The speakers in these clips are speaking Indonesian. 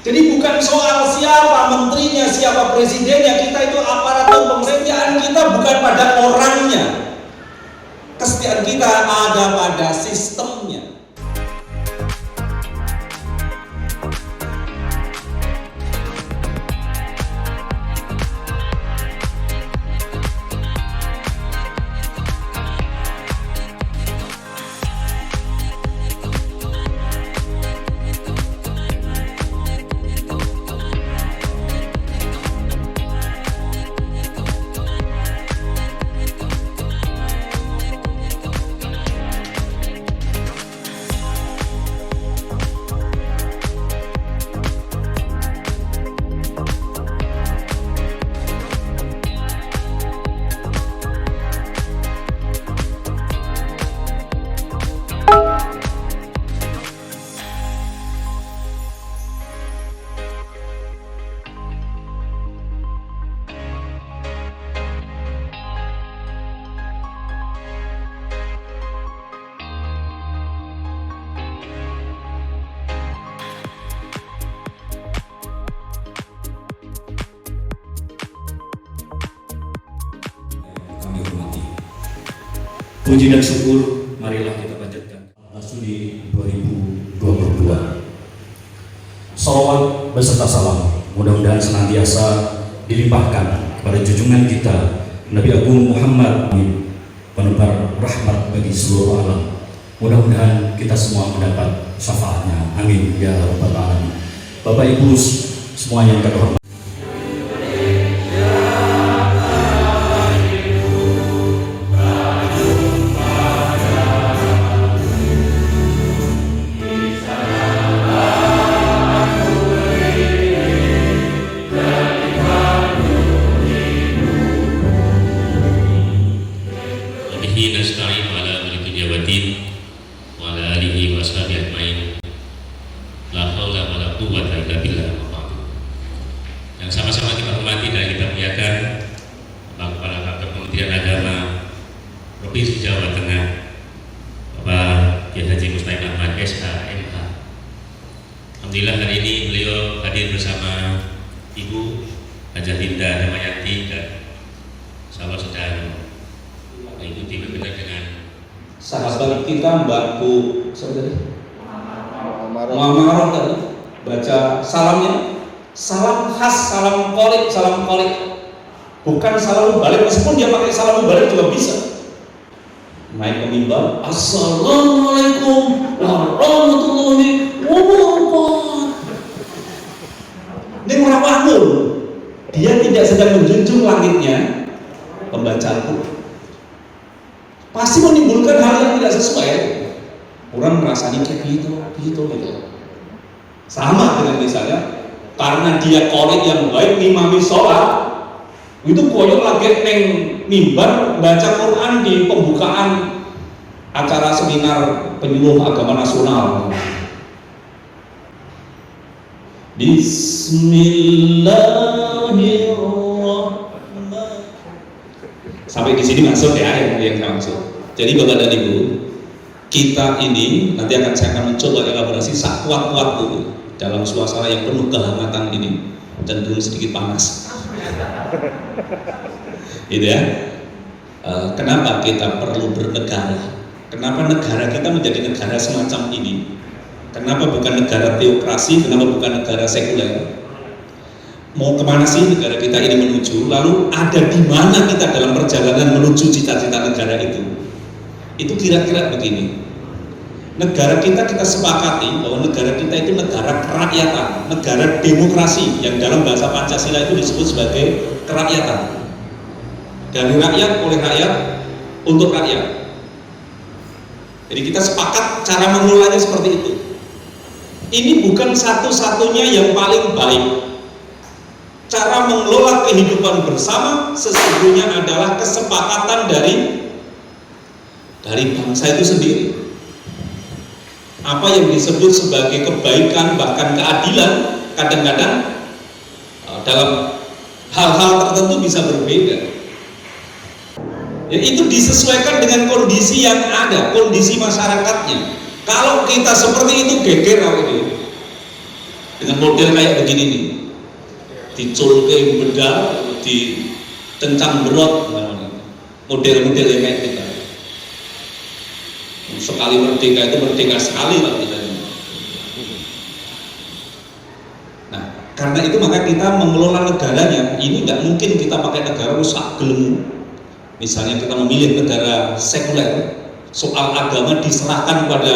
Jadi bukan soal siapa menterinya, siapa presidennya, kita itu aparatur pemerintahan kita bukan pada orangnya. Kesetiaan kita ada pada sistemnya. Puji dan syukur marilah kita panjatkan di 2022. Salawat beserta salam mudah-mudahan senantiasa dilimpahkan kepada junjungan kita Nabi Agung Muhammad, penebar rahmat bagi seluruh alam. Mudah-mudahan kita semua mendapat syafaatnya. Amin ya rabbal alamin. Bapak Ibu semua yang kami hormati, nasta'in ala mulki jawatin wa ala alihi wa sahbihi ajmain. La haula wa la quwwata illa billah. Yang sama-sama kita hormati dan kita muliakan Bapak Kepala Kantor Kementerian Agama Provinsi Jawa Tengah, Bapak Kiai Haji Mustaqim Ahmad SH MH. Alhamdulillah hari ini beliau hadir bersama Ibu Hajah Linda Damayati dan sahabat sedang ikuti webinar dengan sahabat kita Mbak Bu saudari Muhammad tadi baca salamnya, salam khas, salam kolik, bukan salam balik, meskipun dia pakai salam balik juga bisa. Naik ke mimbar, assalamualaikum warahmatullahi wabarakatuh. Ini orang makmum, dia tidak sedang menjunjung langitnya pembaca Al-Quran. Pasti menimbulkan hal yang tidak sesuai. Orang merasanya kayak gitu. Sama dengan misalnya karena dia korik yang baik, ngimami sholat, itu koyok lagi neng mimbar baca Quran di pembukaan acara seminar penyuluh agama nasional. Bismillahirrahmanirrahim. Sampai di sini masuk ya yang saya maksud. Jadi Bapak dan Ibu, kita ini nanti saya akan mencoba elaborasi sekuat-kuat itu dalam suasana yang penuh kehangatan ini dan belum sedikit panas. Gitu ya. Kenapa kita perlu bernegara? Kenapa negara kita menjadi negara semacam ini? Kenapa bukan negara teokrasi? Kenapa bukan negara sekuler? Mau kemana sih negara kita ini menuju? Lalu ada di mana kita dalam perjalanan menuju cita-cita negara itu? Itu kira-kira begini. Negara kita sepakati bahwa negara kita itu negara kerakyatan, negara demokrasi yang dalam bahasa Pancasila itu disebut sebagai kerakyatan. Dari rakyat, oleh rakyat, untuk rakyat. Jadi kita sepakat cara mengelolanya seperti itu. Ini bukan satu-satunya yang paling baik. Cara mengelola kehidupan bersama sesungguhnya adalah kesepakatan dari bangsa itu sendiri. Apa yang disebut sebagai kebaikan bahkan keadilan kadang-kadang dalam hal-hal tertentu bisa berbeda. Ya, itu disesuaikan dengan kondisi yang ada, kondisi masyarakatnya. Kalau kita seperti itu geger itu. dengan model kayak begini nih, diculke bedal, ditencang berot, model-model yang kayak kita. Sekali merdeka itu merdeka sekali lah kita. Nah, karena itu maka kita mengelola negaranya ini nggak mungkin kita pakai negara rusak gelemu. Misalnya kita memilih negara sekuler, soal agama diserahkan pada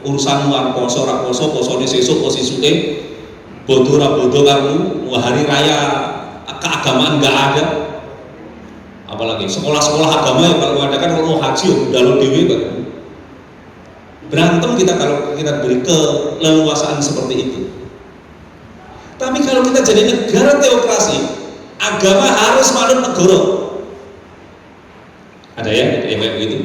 urusan luar poso raposo posone sesuk posisuke bodoh rabodoh kamu hari raya keagamaan nggak ada, apalagi sekolah-sekolah agama yang kalau ada kan kalau haji udah lo dewi kan. Berantem kita kalau kita beri keleluasaan seperti itu. Tapi kalau kita jadi negara teokrasi, agama harus manut negara. Ada ya kayak begitu.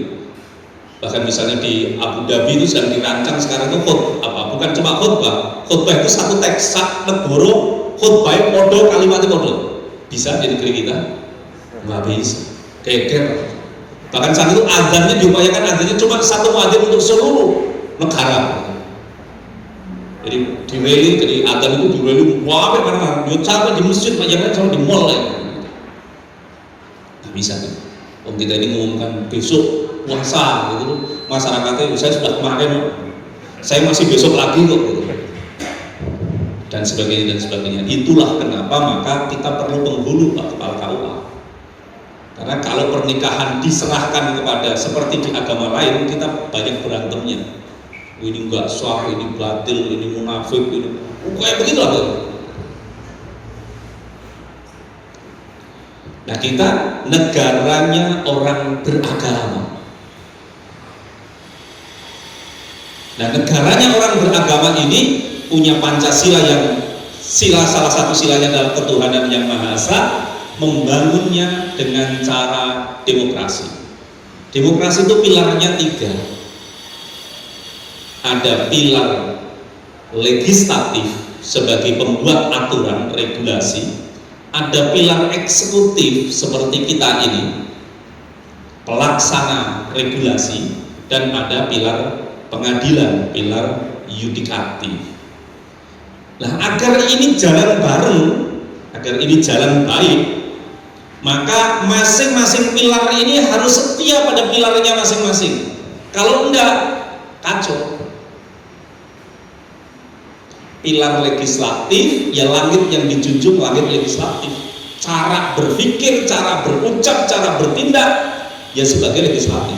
Bahkan misalnya di Abu Dhabi itu sedang dirancang sekarang itu bukan cuma khutbah itu satu teks sak negara khutbah podo kalimat podo. Bisa di negeri kita? Nggak bisa. Keker. Bahkan saat itu adzannya diupayakan adzannya cuma satu muadzin untuk seluruh negara. Jadi jadi adzan itu diweli wah mana yo sampai di masjid jangan sampai di mall ya. Nggak bisa kan. Om kita ini mengumumkan besok puasa gitu, masyarakatnya saya sudah kemarin, saya masih besok lagi kok gitu. Dan sebagainya. Itulah kenapa maka kita perlu penghulu Pak Kepala KUA. Karena kalau pernikahan diserahkan kepada seperti di agama lain, kita banyak berantemnya. Ini enggak sah, ini batil, ini munafik, ini kayak begitu lah. Nah kita negaranya orang beragama. Nah negaranya orang beragama ini punya Pancasila yang salah satu silanya adalah ketuhanan yang Maha Esa, membangunnya dengan cara demokrasi. Demokrasi itu pilarnya 3. Ada pilar legislatif sebagai pembuat aturan regulasi, ada pilar eksekutif seperti kita ini, pelaksana regulasi, dan ada pilar pengadilan, pilar yudikatif. Nah, agar ini jalan bareng, agar ini jalan baik, maka masing-masing pilar ini harus setia pada pilarnya masing-masing. Kalau enggak, kacau. Pilar legislatif, ya langit yang dijunjung langit legislatif. Cara berpikir, cara berucap, cara bertindak, ya sebagai legislatif.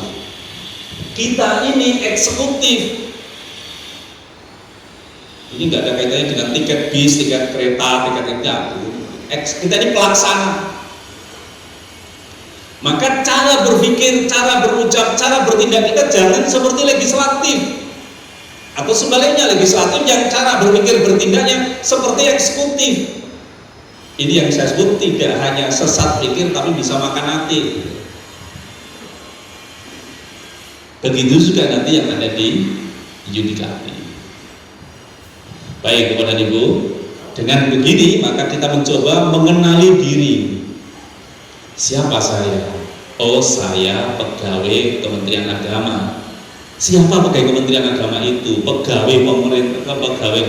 Kita ini eksekutif. Ini nggak ada kaitannya dengan tiket bis, tiket kereta, tiket itu. Kita ini pelaksana. Maka cara berpikir, cara berucap, cara bertindak kita jangan seperti legislatif. Atau sebaliknya legislatif yang cara berpikir bertindaknya seperti eksekutif. Ini yang saya sebut tidak hanya sesat pikir tapi bisa makan hati. Begitu juga nanti yang ada di yudikatif. Baik Bapak dan Ibu, dengan begini maka kita mencoba mengenali diri. Siapa saya? Oh, saya pegawai Kementerian Agama. Siapa pegawai Kementerian Agama itu? Pegawai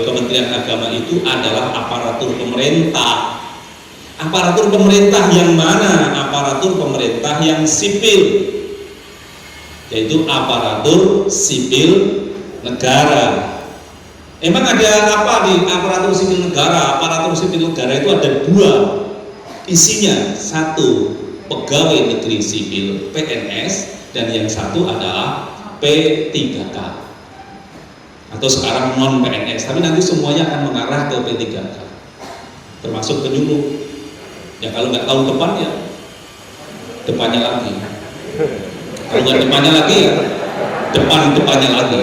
Kementerian Agama itu adalah aparatur pemerintah. Aparatur pemerintah yang mana? Aparatur pemerintah yang sipil, yaitu aparatur sipil negara. Emang ada apa di aparatur sipil negara? Aparatur sipil negara itu ada 2 isinya. 1 pegawai negeri sipil PNS, dan yang satu adalah P3K atau sekarang non PNS, tapi nanti semuanya akan mengarah ke P3K, termasuk penyuluh. Ya kalau nggak tahun depan ya depannya lagi, kalau nggak depannya lagi ya depannya lagi.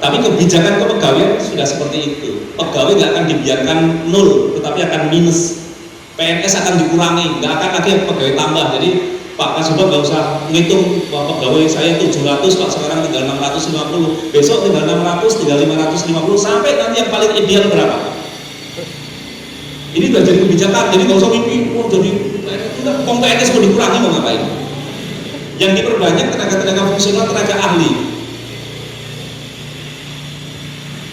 Tapi kebijakan kepegawaian sudah seperti itu. Pegawai nggak akan dibiarkan 0, tetapi akan minus. PNS akan dikurangi, nggak akan lagi pegawai tambah. Jadi Pak Kasubag nggak usah ngitung pegawai saya 700 Pak, sekarang tinggal 650, besok tinggal 600, tinggal 550, sampai nanti yang paling ideal berapa? Ini udah jadi kebijakan, jadi nggak usah mimpi, jadi PNS mau dikurangi mau ngapain? Yang diperbanyak tenaga-tenaga fungsional, tenaga ahli.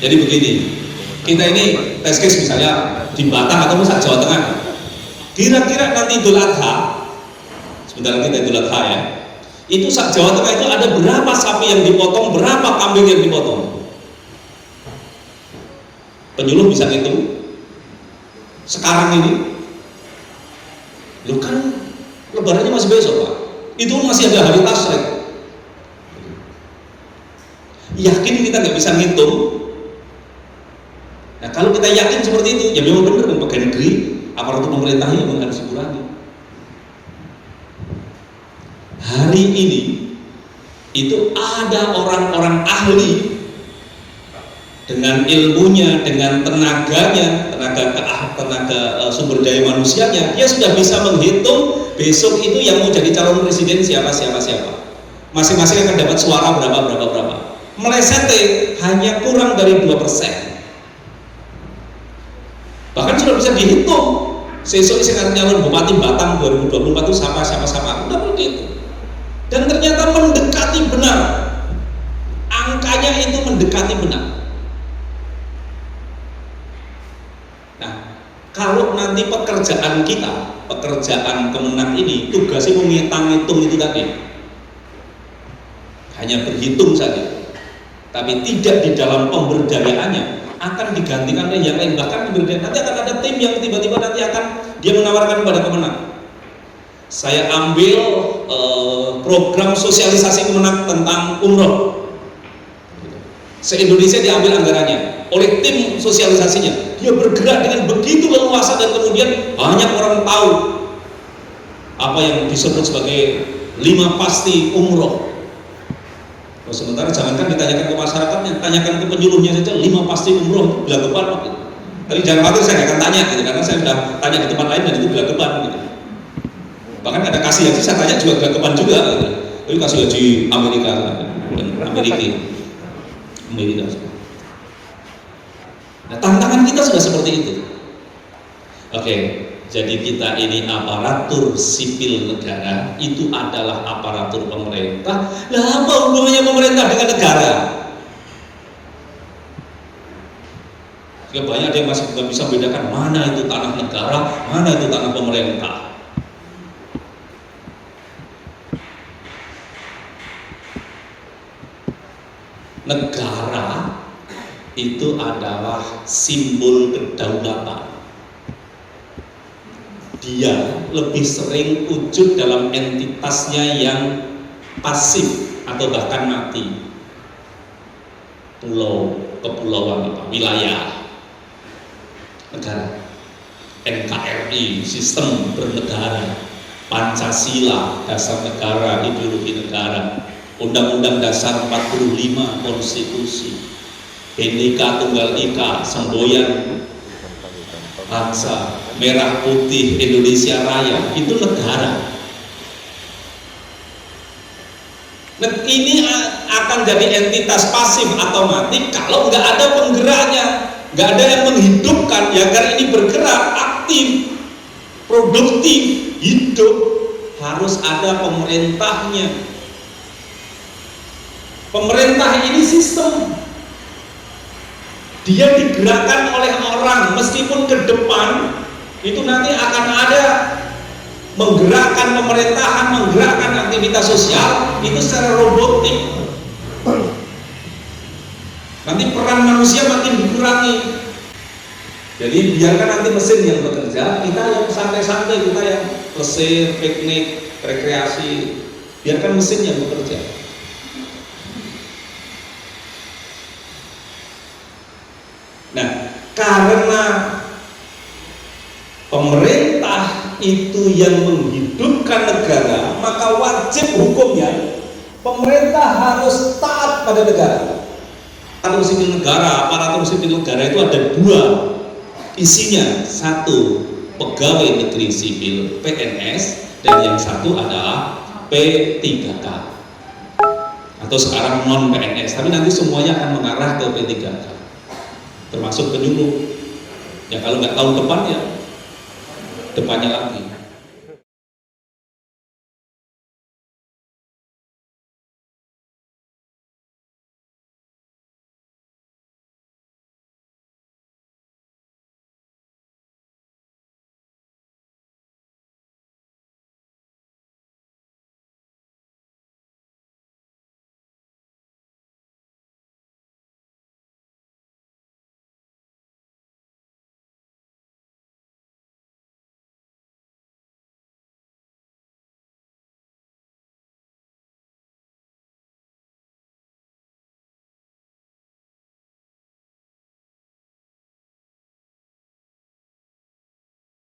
Jadi begini, Kita ini test case misalnya di Batang atau misalnya Jawa Tengah. Kira-kira nanti Idul Adha, sebentar lagi kita Idul Adha ya, itu saat Jawa Tengah itu ada berapa sapi yang dipotong, berapa kambing yang dipotong? Penyuluh bisa ngitung sekarang ini. Loh kan lebarannya masih besok Pak, itu masih ada hari tasrik. Yakin kita nggak bisa ngitung? Nah kalau kita yakin seperti itu, ya memang benar pegawai negeri, aparatur pemerintahnya memang harus dikurangi. Hari ini itu ada orang-orang ahli dengan ilmunya, dengan tenaganya, tenaga sumber daya manusianya, dia sudah bisa menghitung besok itu yang mau jadi calon presiden siapa. Masing-masing akan dapat suara berapa. Melesetnya hanya kurang dari 2%. Bahkan sudah bisa dihitung. Sesok saya calon Bupati Batang 2024 itu siapa, udah begitu. Dan ternyata mendekati benar, angkanya itu mendekati benar. Nah, kalau nanti pekerjaan kita, pekerjaan Kemenang ini tugasnya menghitung itu tadi, hanya berhitung saja, tapi tidak di dalam pemberdayaannya, akan digantikan oleh yang lain. Bahkan pemberdayaan nanti akan ada tim yang tiba-tiba nanti akan dia menawarkan kepada Kemenang. Saya ambil program sosialisasi Kemenang tentang umroh, se-Indonesia diambil anggarannya oleh tim sosialisasinya. Dia bergerak dengan begitu leluasa dan kemudian banyak orang tahu apa yang disebut sebagai 5 pasti umroh. Sementara jangankan ditanyakan ke masyarakatnya, tanyakan ke penyuluhnya saja 5 pasti umroh itu gelagapan gitu. Tapi jangan khawatir, saya nggak akan tanya gitu, karena saya sudah tanya di tempat lain dan itu gelagapan gitu. Bahkan ada kasih haji, saya tanya juga gelagapan juga gitu. Tapi kasih haji Amerika. Nah, tantangan kita sudah seperti itu. Oke, jadi kita ini aparatur sipil negara, itu adalah aparatur pemerintah. Lah apa hubungannya pemerintah dengan negara? Ya, banyak yang masih tidak bisa membedakan mana itu tanah negara, mana itu tanah pemerintah. Negara itu adalah simbol kedaulatan. Dia lebih sering wujud dalam entitasnya yang pasif atau bahkan mati. Pulau, kepulauan, wilayah, negara. NKRI, sistem bernegara, Pancasila, dasar negara, ideologi negara, Undang-Undang Dasar 45, Konstitusi, Bhinneka Tunggal Ika, semboyan bangsa, merah putih Indonesia Raya, itu negara. Nah, ini akan jadi entitas pasif atau mati kalau nggak ada penggeraknya, nggak ada yang menghidupkan. Ya, agar ini bergerak, aktif, produktif, hidup, harus ada pemerintahnya. Pemerintah ini sistem, dia digerakkan oleh orang, meskipun ke depan itu nanti akan ada menggerakkan pemerintahan, menggerakkan aktivitas sosial itu secara robotik. Nanti peran manusia makin dikurangi. Jadi biarkan nanti mesin yang bekerja, kita yang santai-santai, kita yang plesir, piknik, rekreasi, biarkan mesin yang bekerja. Nah, karena pemerintah itu yang menghidupkan negara, maka wajib hukumnya pemerintah harus taat pada negara. Aparatur sipil negara, aparatur sipil negara itu ada 2 isinya. 1 pegawai negeri sipil PNS, dan yang 1 adalah P3K atau sekarang non PNS, tapi nanti semuanya akan mengarah ke P3K, termasuk penyuluh. Ya kalau nggak tahun depan ya depannya lagi.